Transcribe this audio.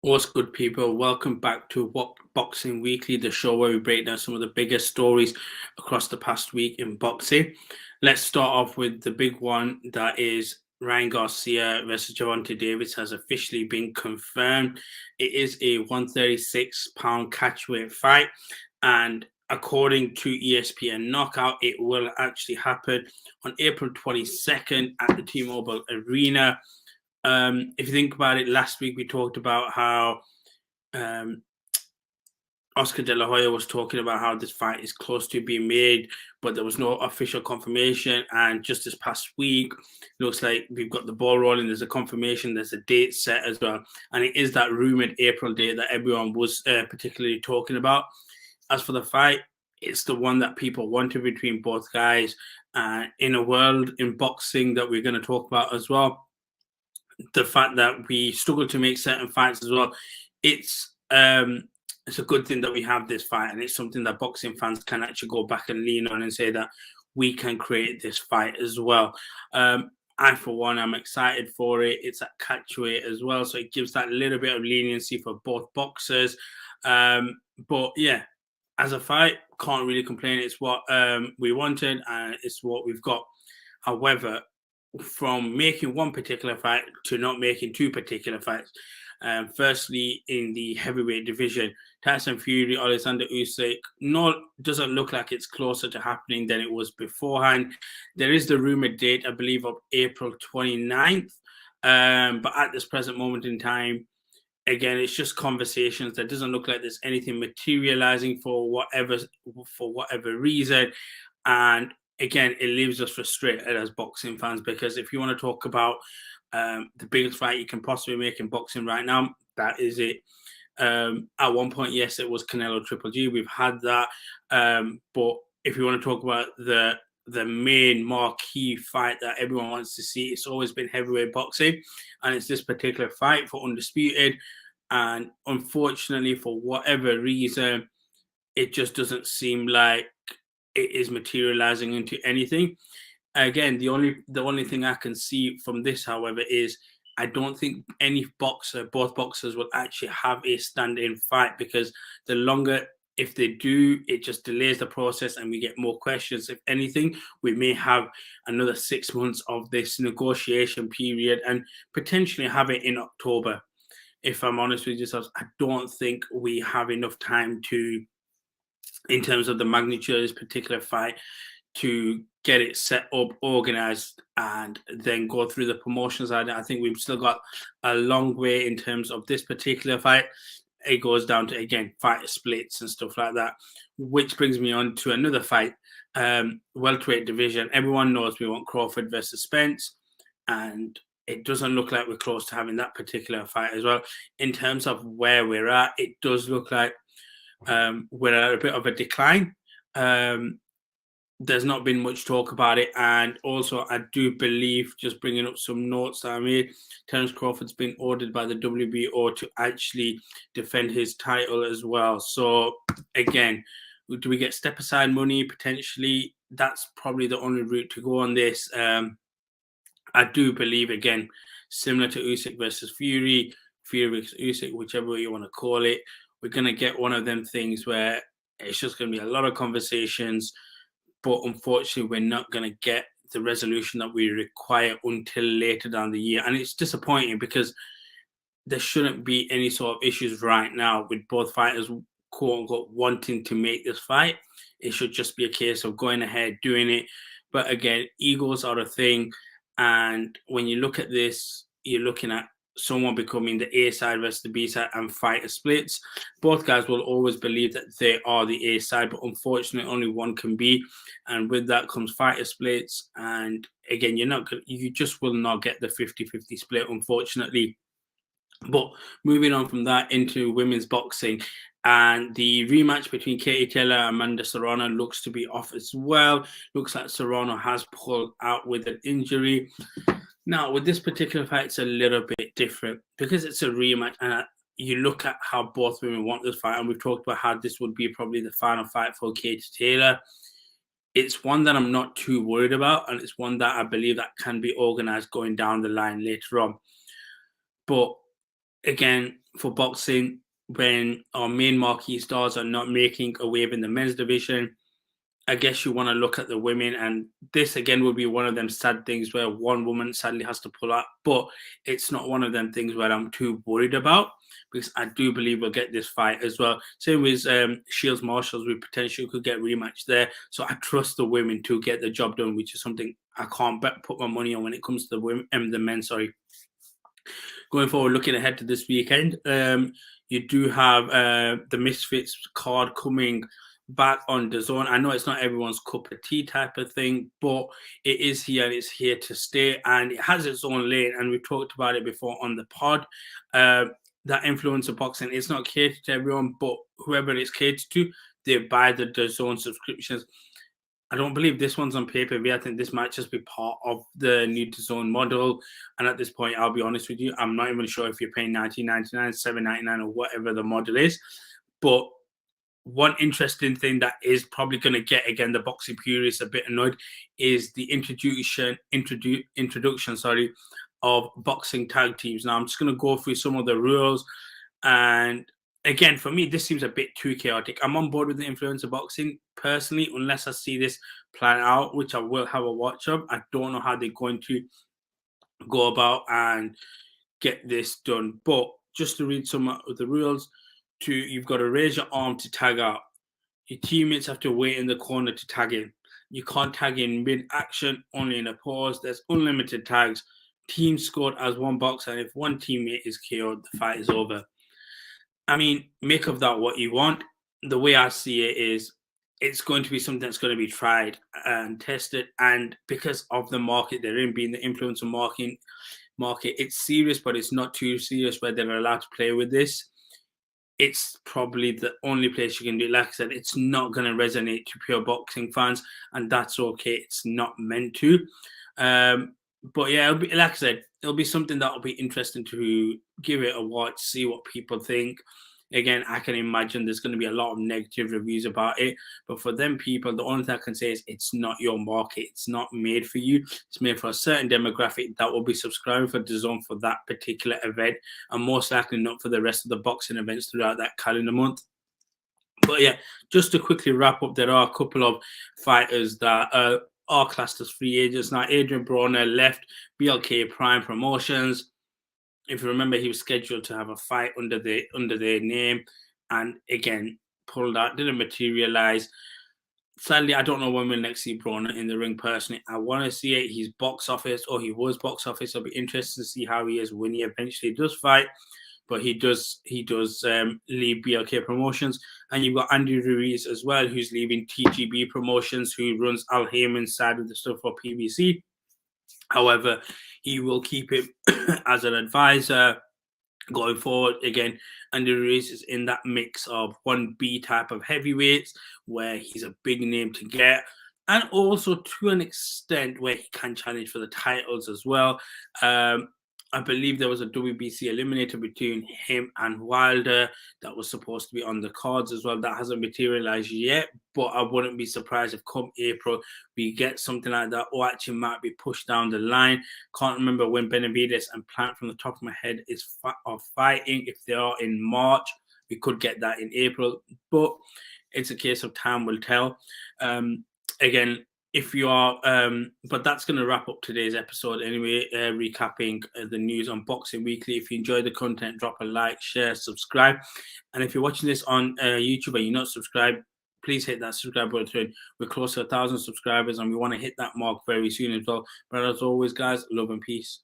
What's good, people? Welcome back to What Boxing Weekly, the show where we break down some of the biggest stories across the past week in boxing. Let's start off with the big one that is Ryan Garcia versus Gervonta Davis has officially been confirmed. It is a 136-pound catchweight fight, and according to ESPN Knockout, it will actually happen on April 22nd at the T-Mobile Arena. If you think about it, last week we talked about how um, Oscar De La Hoya was talking about how this fight is close to being made, but there was no official confirmation. And just this past week, looks like we've got the ball rolling. There's a confirmation, there's a date set as well. And it is that rumored April date that everyone was particularly talking about. As for the fight, it's the one that people wanted between both guys. In a world in boxing that we're going to talk about as well, the fact that we struggle to make certain fights as well, it's it's a good thing that we have this fight, and it's something that boxing fans can actually go back and lean on and say that we can create this fight as well. I, for one, I'm excited for it. It's at catchweight as well, so it gives that little bit of leniency for both boxers. But yeah, as a fight, can't really complain. It's what we wanted, and it's what we've got. However, from making one particular fight to not making two particular fights. Firstly, in the heavyweight division, Tyson Fury, Alexander Usyk, doesn't look like it's closer to happening than it was beforehand. There is the rumored date, I believe, of April 29th. But at this present moment in time, again, it's just conversations. There doesn't look like there's anything materializing for whatever reason. And again, it leaves us frustrated as boxing fans, because if you want to talk about the biggest fight you can possibly make in boxing right now, that is it. At one point, yes, it was Canelo Triple G. We've had that, but if you want to talk about the main marquee fight that everyone wants to see, it's always been heavyweight boxing, and it's this particular fight for undisputed. And unfortunately, for whatever reason, it just doesn't seem like it is materializing into anything. Again, the only thing I can see from this, however, is I don't think both boxers will actually have a stand-in fight, because the longer, if they do, it just delays the process and we get more questions. If anything, we may have another 6 months of this negotiation period and potentially have it in October. If I'm honest with yourselves, I don't think we have enough time to, in terms of the magnitude of this particular fight, to get it set up, organized, and then go through the promotions. I think we've still got a long way in terms of this particular fight. It goes down to, again, fighter splits and stuff like that, which brings me on to another fight, welterweight division. Everyone knows we want Crawford versus Spence, and it doesn't look like we're close to having that particular fight as well. In terms of where we're at, it does look like we're at a bit of a decline. There's not been much talk about it. And also, I do believe, just bringing up some notes that I made, Terence Crawford's been ordered by the WBO to actually defend his title as well. So, again, do we get step aside money? Potentially, that's probably the only route to go on this. I do believe, again, similar to Usyk versus Fury versus Usyk, whichever way you want to call it, we're going to get one of them things where it's just going to be a lot of conversations, but unfortunately, we're not going to get the resolution that we require until later down the year. And it's disappointing, because there shouldn't be any sort of issues right now with both fighters, quote unquote, wanting to make this fight. It should just be a case of going ahead, doing it. But again, egos are a thing. And when you look at this, you're looking at someone becoming the A side versus the B side and fighter splits. Both guys will always believe that they are the A side, but unfortunately, only one can be. And with that comes fighter splits. And again, you just will not get the 50-50 split, unfortunately. But moving on from that into women's boxing, and the rematch between Katie Taylor and Amanda Serrano looks to be off as well. Looks like Serrano has pulled out with an injury. Now, with this particular fight, it's a little bit different because it's a rematch, and you look at how both women want this fight, and we've talked about how this would be probably the final fight for Katie Taylor. It's one that I'm not too worried about, and it's one that I believe that can be organized going down the line later on. But again, for boxing, when our main marquee stars are not making a wave in the men's division, I guess you want to look at the women, and this again will be one of them sad things where one woman sadly has to pull out, but it's not one of them things where I'm too worried about because I do believe we'll get this fight as well. Same with Shields Marshalls, we potentially could get rematch there. So I trust the women to get the job done, which is something I can't put my money on when it comes to the women and the men. Sorry. Going forward, looking ahead to this weekend, you do have the Misfits card coming back on the zone. I know it's not everyone's cup of tea type of thing, but it is here and it's here to stay, and it has its own lane. And we talked about it before on the pod. That influencer boxing is not catered to everyone, but whoever it's catered to, they buy the zone subscriptions. I don't believe this one's on pay-per-view. I think this might just be part of the new zone model. And at this point, I'll be honest with you, I'm not even sure if you're paying $19.99, $7.99, or whatever the model is. But one interesting thing that is probably going to get, again, the boxing purists a bit annoyed is the introduction of boxing tag teams. Now, I'm just going to go through some of the rules. And again, for me, this seems a bit too chaotic. I'm on board with the influencer boxing personally, unless I see this plan out, which I will have a watch of. I don't know how they're going to go about and get this done. But just to read some of the rules, you've got to raise your arm to tag out. Your teammates have to wait in the corner to tag in. You can't tag in mid-action, only in a pause. There's unlimited tags. Team scored as one box, and if one teammate is KO'd, the fight is over. I mean, make of that what you want. The way I see it is it's going to be something that's going to be tried and tested. And because of the market they're in, being the influencer market, it's serious, but it's not too serious where they're allowed to play with this. It's probably the only place you can do it. Like I said, it's not going to resonate to pure boxing fans, and that's okay. It's not meant to. But yeah, it'll be, like I said, it'll be something that'll be interesting to give it a watch, see what people think. Again, I can imagine there's going to be a lot of negative reviews about it. But for them people, the only thing I can say is it's not your market. It's not made for you. It's made for a certain demographic that will be subscribing for DAZN for that particular event, and most likely not for the rest of the boxing events throughout that calendar month. But yeah, just to quickly wrap up, there are a couple of fighters that are classed as free agents. Now, Adrian Broner left BLK Prime Promotions. If you remember, he was scheduled to have a fight under their name, and again pulled out, didn't materialize. Sadly, I don't know when we'll next see Broner in the ring personally. I want to see it. He's box office, or he was box office. I'll be interested to see how he is when he eventually does fight. But he does leave BLK Promotions. And you've got Andy Ruiz as well, who's leaving TGB Promotions, who runs Al Heyman's side of the stuff for PBC. However, he will keep him as an advisor going forward. Again, Andy Ruiz is in that mix of 1B type of heavyweights where he's a big name to get, and also to an extent where he can challenge for the titles as well. I believe there was a WBC eliminator between him and Wilder that was supposed to be on the cards as well. That hasn't materialized yet, but I wouldn't be surprised if come April we get something like that, or actually might be pushed down the line. Can't remember when Benavidez and Plant from the top of my head are fighting. If they are in March, we could get that in April, but it's a case of time will tell. Again, if you are, but that's going to wrap up today's episode anyway, recapping the news on Boxing Weekly. If you enjoyed the content, drop a like, share, subscribe. And if you're watching this on YouTube and you're not subscribed, please hit that subscribe button. We're close to 1,000 subscribers and we want to hit that mark very soon as well. But as always, guys, love and peace.